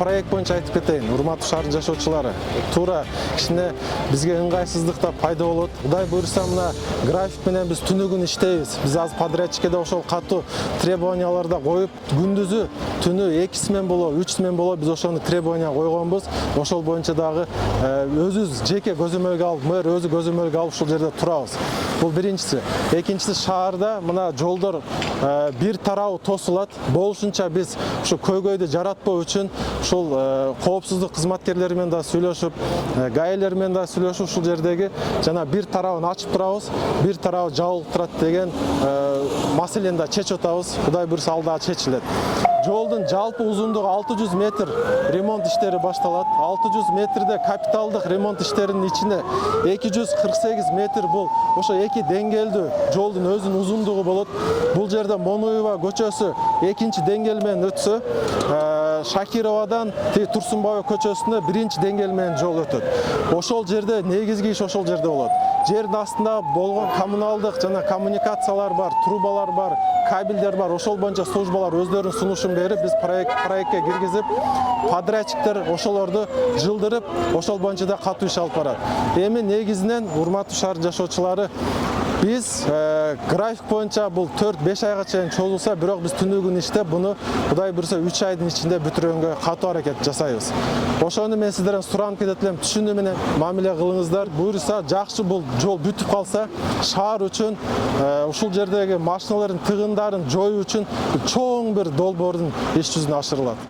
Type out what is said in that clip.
проект боюнча айтып кетейин. Урматтуу шаардын жашоочулары, туура кичине бизге ыңгайсыздык да пайда болот. Кудай буйруса, мына график менен биз түнү күн иштейбиз. Биз азыр подрядчикке да ошол катуу требованияларды коюп, күндүзү түнү 2 смен боло, 3 смен боло биз ошону требования койгонбуз. Ошол боюнча дагы өзүбүз жеке көзөмөлгө алып, мэр өзү көзөмөлгө алып ушул жерде турабыз. Бул биринчиси. Экинчиси, шаарда мына жолдор бир тарабы тосулат. Болушунча биз ушу көйгөйдү жаратпоо үчүн ушул коопсуздук кызматкерлери менен да сүйлөшүп, гаилер менен да сүйлөшүп ушул жердеги жана бир тарабын ачып турабыз, бир тарабы жабылып турат деген маселени да чечип атабыз. Кудай буйруса ал дагы чечилет. Жолдун жалпы узундугу 600 метр ремонт иштери башталат. 600 метрде капиталдык ремонт иштеринин ичине 248 метр бул ошо эки деңгээлдүү жолдун өзүнүн узундугу болот. Бул жерде Монуева көчөсү экинчи деңгээл менен өтсө, Шакировадан Турсунбаева көчөсүнө биринчи деңгээл менен жол өтөт. Ошол жерде негизги иш ошол жерде болот. Жердин астында болгон коммуналдык жана коммуникациялар бар, трубалар бар, кабелдер бар. Ошол боюнча службалар өздөрүнүн сунушун берип, биз проектке киргизип, подрядчиктер ошолорду жылдырып, ошол боюнча да катуу иш алып барат. Эми негизинен урматтуу шаар жашоочулары, биз график боюнча бул 4-5 айга чейин чозулса, бирок биз түнү күн иштеп, буну Кудай буйруса 3 айдын ичинде бүтүргөнгө катуу аракет жасайбыз. Ошону мен сиздерден суранып кетет элем, түшүнүү менен мамиле кылыңыздар. Буйруса жакшы бул жол бүтүп калса, шаар үчүн ушул жердеги машиналардын тыгындарын жоюу үчүн чоң бир долбоордун иш жүзүнө ашырылат.